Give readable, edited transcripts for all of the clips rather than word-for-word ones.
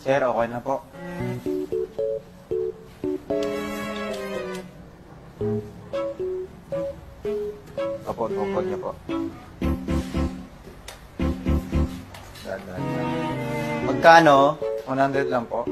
Sir, okay na po. Opo, tukod niya po. Dahan-dahan lang. Magkano? 100 lang po.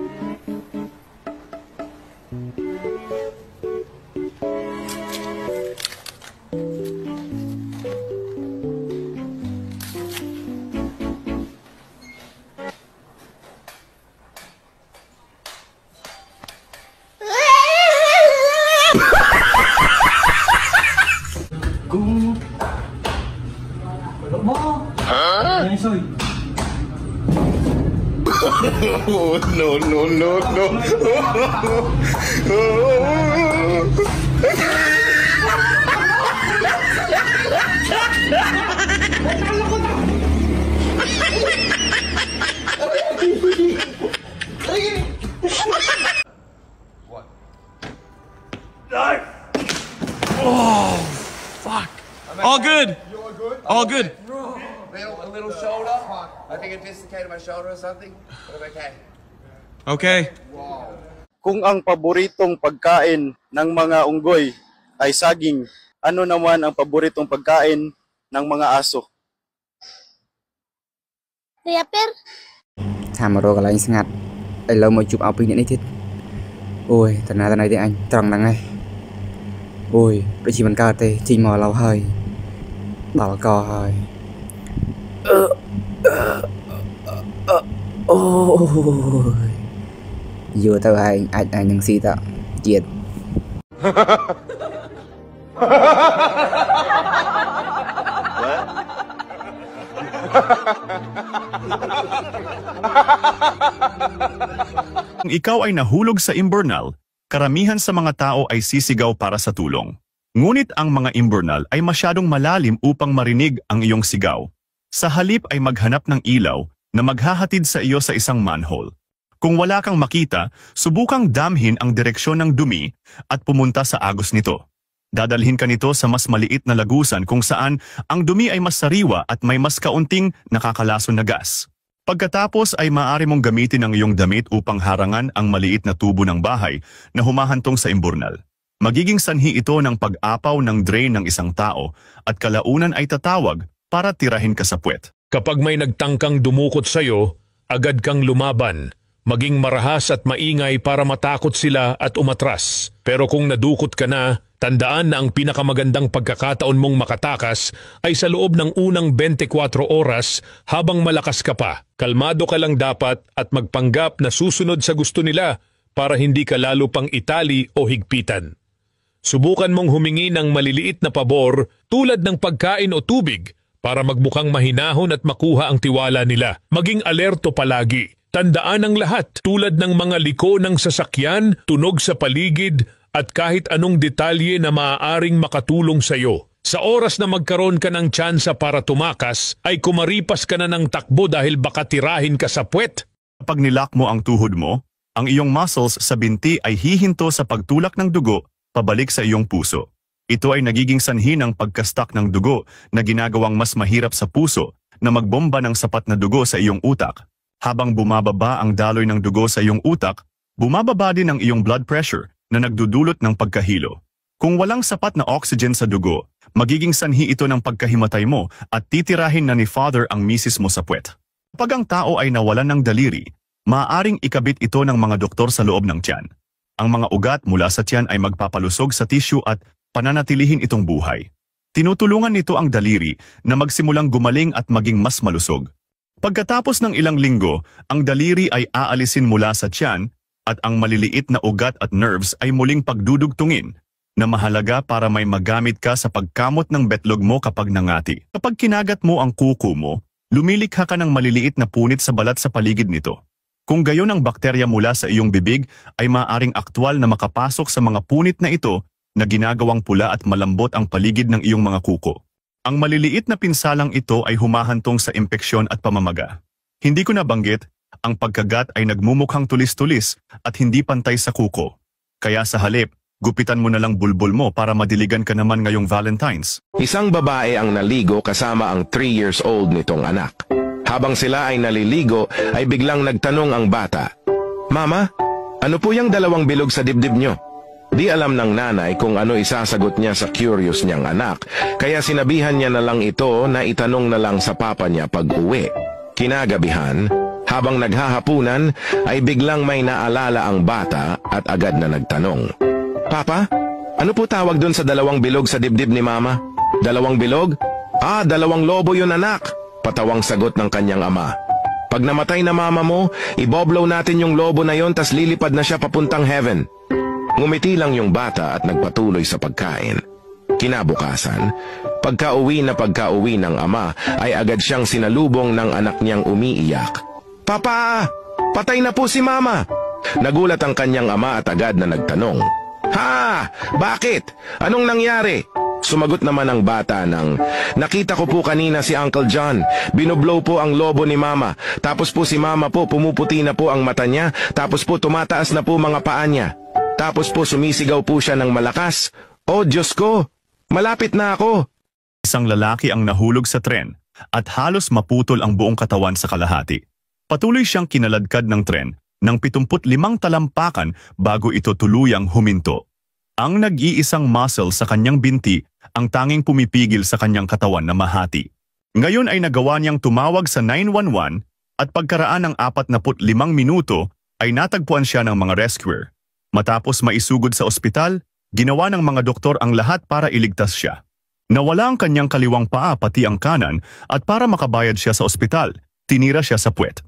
Oh, no, no, no, no. What? Oh, fuck. All good. All good. A little shoulder. I think it dislocated my shoulder or something. But I'm okay. Okay. Wow. Kung ang paboritong pagkain ng mga unggoy ay saging, ano naman ang paboritong pagkain ng mga aso? Rapper. ថាមករកកន្លែងស្ងាត់ឥឡូវមកជួបអោពីនេះនេះទៀតអូយតាណាទេអញត្រង់ហ្នឹងឯងអូយដូចជាមិនកើតទេជីងមកឡូវហើយដល់កហើយ ôi vừa tao ai nhân si tao diệt Kung ikaw ay nahulog sa imburnal, karamihan sa mga tao ay sisigaw para sa tulong. Ngunit ang mga imburnal ay masyadong malalim upang marinig ang iyong sigaw. Sa halip ay maghanap ng ilaw na maghahatid sa iyo sa isang manhole. Kung wala kang makita, subukang damhin ang direksyon ng dumi at pumunta sa agos nito. Dadalhin ka nito sa mas maliit na lagusan kung saan ang dumi ay mas sariwa at may mas kaunting nakakalason na gas. Pagkatapos ay maaari mong gamitin ang iyong damit upang harangan ang maliit na tubo ng bahay na humahantong sa imburnal. Magiging sanhi ito ng pag-apaw ng drain ng isang tao at kalaunan ay tatawag para tirahin ka sa puwet. Kapag may nagtangkang dumukot sa'yo, agad kang lumaban. Maging marahas at maingay para matakot sila at umatras. Pero kung nadukot ka na, tandaan na ang pinakamagandang pagkakataon mong makatakas ay sa loob ng unang 24 oras habang malakas ka pa. Kalmado ka lang dapat at magpanggap na susunod sa gusto nila para hindi ka lalo pang itali o higpitan. Subukan mong humingi ng maliliit na pabor tulad ng pagkain o tubig para magmukhang mahinahon at makuha ang tiwala nila. Maging alerto palagi. Tandaan ang lahat tulad ng mga liko ng sasakyan, tunog sa paligid at kahit anong detalye na maaaring makatulong sa iyo. Sa oras na magkaroon ka ng tsansa para tumakas, ay kumaripas ka na ng takbo dahil baka tirahin ka sa puwet. Kapag nilak mo ang tuhod mo, ang iyong muscles sa binti ay hihinto sa pagtulak ng dugo pabalik sa iyong puso. Ito ay nagiging sanhi ng pagkastak ng dugo na ginagawang mas mahirap sa puso na magbomba ng sapat na dugo sa iyong utak. Habang bumababa ang daloy ng dugo sa iyong utak, bumababa din ang iyong blood pressure na nagdudulot ng pagkahilo. Kung walang sapat na oxygen sa dugo, magiging sanhi ito ng pagkahimatay mo at titirahin na ni Father ang misis mo sa puwet. Kapag ang tao ay nawalan ng daliri, maaaring ikabit ito ng mga doktor sa loob ng tiyan. Ang mga ugat mula sa tiyan ay magpapalusog sa tissue at pananatilihin itong buhay. Tinutulungan nito ang daliri na magsimulang gumaling at maging mas malusog. Pagkatapos ng ilang linggo, ang daliri ay aalisin mula sa tiyan at ang maliliit na ugat at nerves ay muling pagdudugtungin na mahalaga para may magamit ka sa pagkamot ng betlog mo kapag nangati. Kapag kinagat mo ang kuko mo, lumilikha ka ng maliliit na punit sa balat sa paligid nito. Kung gayon ang bakterya mula sa iyong bibig ay maaaring aktwal na makapasok sa mga punit na ito na ginagawang pula at malambot ang paligid ng iyong mga kuko. Ang maliliit na pinsalang ito ay humahantong sa impeksyon at pamamaga. Hindi ko nabanggit, ang pagkagat ay nagmumukhang tulis-tulis at hindi pantay sa kuko. Kaya sa halip, gupitan mo na lang bulbul mo para madiligan ka naman ngayong Valentine's. Isang babae ang naligo kasama ang 3 years old nitong anak. Habang sila ay naliligo, ay biglang nagtanong ang bata, Mama, ano po yung dalawang bilog sa dibdib nyo? Di alam ng nanay kung ano isasagot niya sa curious niyang anak, kaya sinabihan niya na lang ito na itanong na lang sa papa niya pag uwi. Kinagabihan, habang naghahapunan, ay biglang may naalala ang bata at agad na nagtanong. Papa, ano po tawag dun sa dalawang bilog sa dibdib ni Mama? Dalawang bilog? Ah, dalawang lobo yun anak, patawang sagot ng kanyang ama. Pag namatay na mama mo, iboblow natin yung lobo na yon tas lilipad na siya papuntang heaven. Ngumiti lang yung bata at nagpatuloy sa pagkain. Kinabukasan, pagka-uwi ng ama ay agad siyang sinalubong ng anak niyang umiiyak. Papa, patay na po si Mama. Nagulat ang kanyang ama at agad na nagtanong. Ha? Bakit? Anong nangyari? Sumagot naman ang bata ng, nakita ko po kanina si Uncle John. Binoblow po ang lobo ni Mama. Tapos po si Mama po pumuputi na po ang mata niya. Tapos po tumataas na po mga paa niya. Tapos po sumisigaw po siya ng malakas. Oh Diyos ko, malapit na ako. Isang lalaki ang nahulog sa tren at halos maputol ang buong katawan sa kalahati. Patuloy siyang kinaladkad ng tren ng 75 talampakan bago ito tuluyang huminto. Ang nag-iisang muscle sa kanyang binti ang tanging pumipigil sa kanyang katawan na mahati. Ngayon ay nagawa niyang tumawag sa 911 at pagkaraan ng 45 minuto ay natagpuan siya ng mga rescuer. Matapos maisugod sa ospital, ginawa ng mga doktor ang lahat para iligtas siya. Nawala ang kanyang kaliwang paa pati ang kanan at para makabayad siya sa ospital, tinira siya sa puwet.